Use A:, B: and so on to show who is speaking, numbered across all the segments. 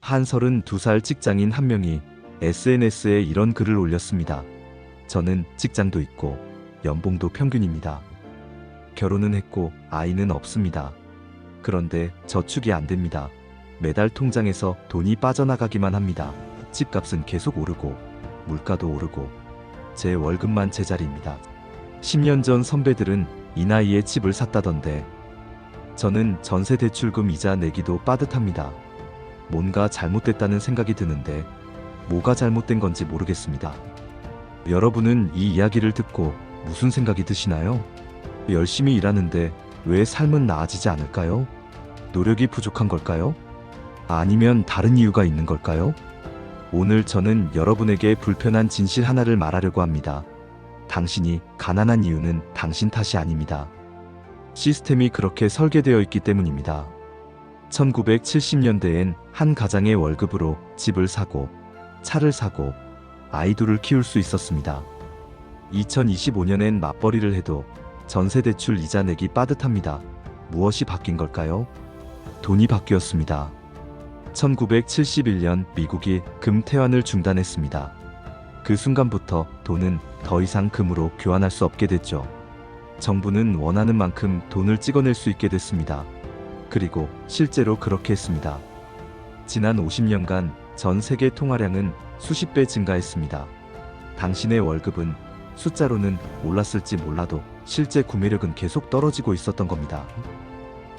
A: 한 32살 직장인 한 명이 SNS에 이런 글을 올렸습니다. 저는 직장도 있고 연봉도 평균입니다. 결혼은 했고 아이는 없습니다. 그런데 저축이 안 됩니다. 매달 통장에서 돈이 빠져나가기만 합니다. 집값은 계속 오르고 물가도 오르고 제 월급만 제자리입니다. 10년 전 선배들은 이 나이에 집을 샀다던데 저는 전세 대출금 이자 내기도 빠듯합니다. 뭔가 잘못됐다는 생각이 드는데 뭐가 잘못된 건지 모르겠습니다. 여러분은 이 이야기를 듣고 무슨 생각이 드시나요? 열심히 일하는데 왜 삶은 나아지지 않을까요? 노력이 부족한 걸까요? 아니면 다른 이유가 있는 걸까요? 오늘 저는 여러분에게 불편한 진실 하나를 말하려고 합니다. 당신이 가난한 이유는 당신 탓이 아닙니다. 시스템이 그렇게 설계되어 있기 때문입니다. 1970년대엔 한 가장의 월급으로 집을 사고 차를 사고 아이들을 키울 수 있었습니다. 2025년엔 맞벌이를 해도 전세대출 이자 내기 빠듯합니다. 무엇이 바뀐 걸까요? 돈이 바뀌었습니다. 1971년 미국이 금 태환을 중단했습니다. 그 순간부터 돈은 더 이상 금으로 교환할 수 없게 됐죠. 정부는 원하는 만큼 돈을 찍어낼 수 있게 됐습니다. 그리고 실제로 그렇게 했습니다. 지난 50년간 전 세계 통화량은 수십 배 증가했습니다. 당신의 월급은 숫자로는 올랐을지 몰라도 실제 구매력은 계속 떨어지고 있었던 겁니다.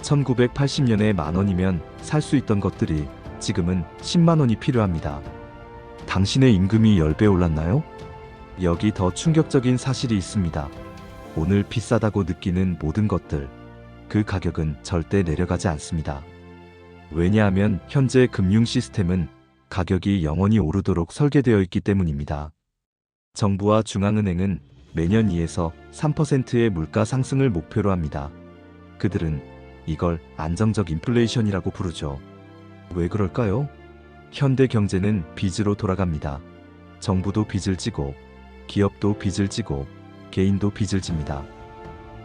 A: 1980년에 만원이면 살 수 있던 것들이 지금은 10만원이 필요합니다. 당신의 임금이 10배 올랐나요? 여기 더 충격적인 사실이 있습니다. 오늘 비싸다고 느끼는 모든 것들, 그 가격은 절대 내려가지 않습니다. 왜냐하면 현재 금융 시스템은 가격이 영원히 오르도록 설계되어 있기 때문입니다. 정부와 중앙은행은 매년 2에서 3%의 물가 상승을 목표로 합니다. 그들은 이걸 안정적 인플레이션이라고 부르죠. 왜 그럴까요? 현대 경제는 빚으로 돌아갑니다. 정부도 빚을 지고, 기업도 빚을 지고, 개인도 빚을 집니다.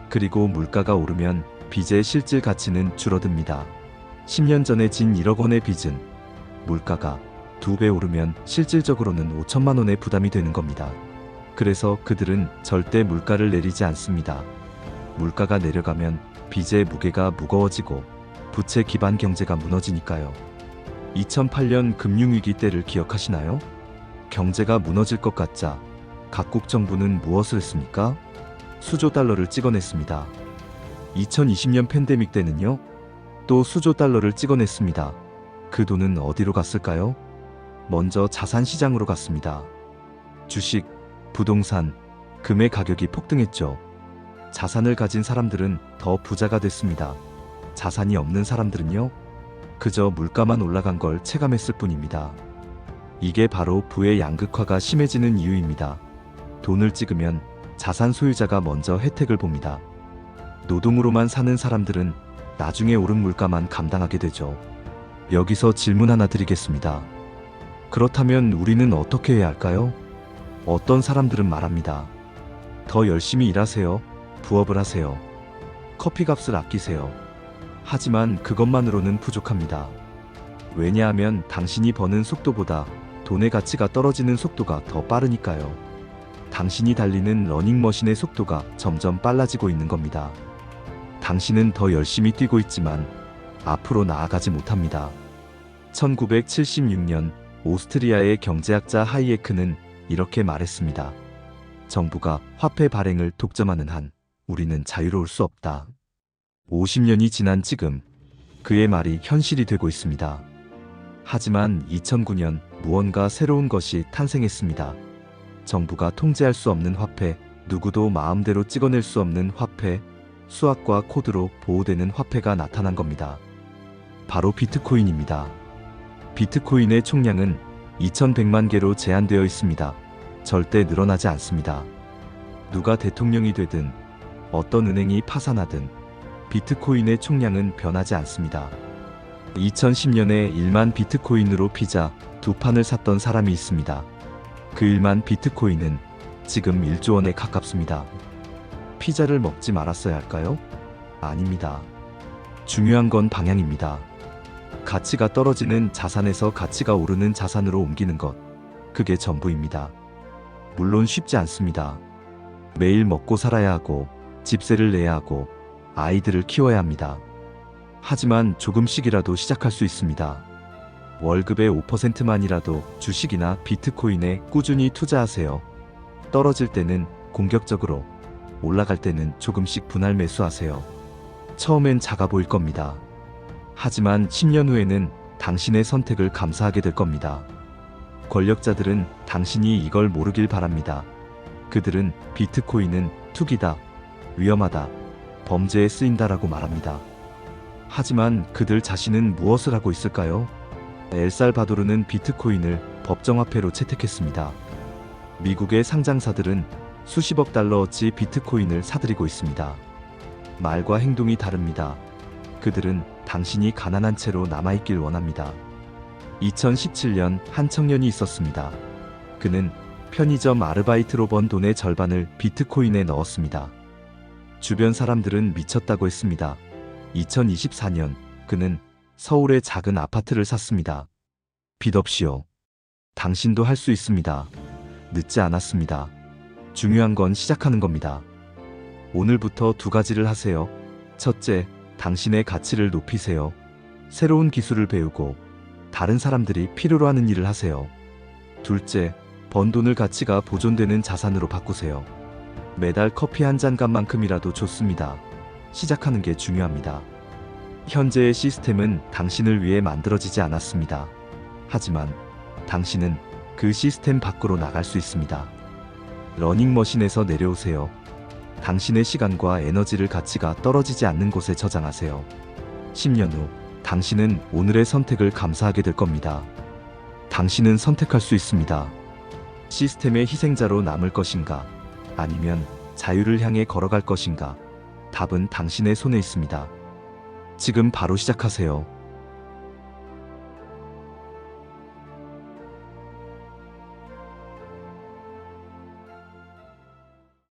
A: 그리고 물가가 오르면 빚의 실질 가치는 줄어듭니다. 10년 전에 진 1억 원의 빚은 물가가 2배 오르면 실질적으로는 5천만 원의 부담이 되는 겁니다. 그래서 그들은 절대 물가를 내리지 않습니다. 물가가 내려가면 빚의 무게가 무거워지고 부채 기반 경제가 무너지니까요. 2008년 금융위기 때를 기억하시나요? 경제가 무너질 것 같자 각국 정부는 무엇을 했습니까? 수조 달러를 찍어냈습니다. 2020년 팬데믹 때는요? 또 수조 달러를 찍어냈습니다. 그 돈은 어디로 갔을까요? 먼저 자산 시장으로 갔습니다. 주식, 부동산, 금의 가격이 폭등했죠. 자산을 가진 사람들은 더 부자가 됐습니다. 자산이 없는 사람들은요? 그저 물가만 올라간 걸 체감했을 뿐입니다. 이게 바로 부의 양극화가 심해지는 이유입니다. 돈을 찍으면 자산 소유자가 먼저 혜택을 봅니다. 노동으로만 사는 사람들은 나중에 오른 물가만 감당하게 되죠. 여기서 질문 하나 드리겠습니다. 그렇다면 우리는 어떻게 해야 할까요? 어떤 사람들은 말합니다. 더 열심히 일하세요. 부업을 하세요. 커피값을 아끼세요. 하지만 그것만으로는 부족합니다. 왜냐하면 당신이 버는 속도보다 돈의 가치가 떨어지는 속도가 더 빠르니까요. 당신이 달리는 러닝머신의 속도가 점점 빨라지고 있는 겁니다. 당신은 더 열심히 뛰고 있지만 앞으로 나아가지 못합니다. 1976년 오스트리아의 경제학자 하이에크는 이렇게 말했습니다. 정부가 화폐 발행을 독점하는 한 우리는 자유로울 수 없다. 50년이 지난 지금 그의 말이 현실이 되고 있습니다. 하지만 2009년 무언가 새로운 것이 탄생했습니다. 정부가 통제할 수 없는 화폐, 누구도 마음대로 찍어낼 수 없는 화폐, 수학과 코드로 보호되는 화폐가 나타난 겁니다. 바로 비트코인입니다. 비트코인의 총량은 2100만 개로 제한되어 있습니다. 절대 늘어나지 않습니다. 누가 대통령이 되든 어떤 은행이 파산하든 비트코인의 총량은 변하지 않습니다. 2010년에 1만 비트코인으로 피자 2판을 샀던 사람이 있습니다. 그 1만 비트코인은 지금 1조 원에 가깝습니다. 피자를 먹지 말았어야 할까요? 아닙니다. 중요한 건 방향입니다. 가치가 떨어지는 자산에서 가치가 오르는 자산으로 옮기는 것. 그게 전부입니다. 물론 쉽지 않습니다. 매일 먹고 살아야 하고, 집세를 내야 하고, 아이들을 키워야 합니다. 하지만 조금씩이라도 시작할 수 있습니다. 월급의 5%만이라도 주식이나 비트코인에 꾸준히 투자하세요. 떨어질 때는 공격적으로, 올라갈 때는 조금씩 분할 매수하세요. 처음엔 작아 보일 겁니다. 하지만 10년 후에는 당신의 선택을 감사하게 될 겁니다. 권력자들은 당신이 이걸 모르길 바랍니다. 그들은 비트코인은 투기다, 위험하다, 범죄에 쓰인다라고 말합니다. 하지만 그들 자신은 무엇을 하고 있을까요? 엘살바도르는 비트코인을 법정화폐로 채택했습니다. 미국의 상장사들은 수십억 달러어치 비트코인을 사들이고 있습니다. 말과 행동이 다릅니다. 그들은 당신이 가난한 채로 남아있길 원합니다. 2017년 한 청년이 있었습니다. 그는 편의점 아르바이트로 번 돈의 절반을 비트코인에 넣었습니다. 주변 사람들은 미쳤다고 했습니다. 2024년 그는 서울의 작은 아파트를 샀습니다. 빚 없이요. 당신도 할 수 있습니다. 늦지 않았습니다. 중요한 건 시작하는 겁니다. 오늘부터 두 가지를 하세요. 첫째, 당신의 가치를 높이세요. 새로운 기술을 배우고 다른 사람들이 필요로 하는 일을 하세요. 둘째, 번 돈을 가치가 보존되는 자산으로 바꾸세요. 매달 커피 한 잔 값만큼이라도 좋습니다. 시작하는 게 중요합니다. 현재의 시스템은 당신을 위해 만들어지지 않았습니다. 하지만 당신은 그 시스템 밖으로 나갈 수 있습니다. 러닝머신에서 내려오세요. 당신의 시간과 에너지를 가치가 떨어지지 않는 곳에 저장하세요. 10년 후 당신은 오늘의 선택을 감사하게 될 겁니다. 당신은 선택할 수 있습니다. 시스템의 희생자로 남을 것인가? 아니면 자유를 향해 걸어갈 것인가? 답은 당신의 손에 있습니다. 지금 바로 시작하세요.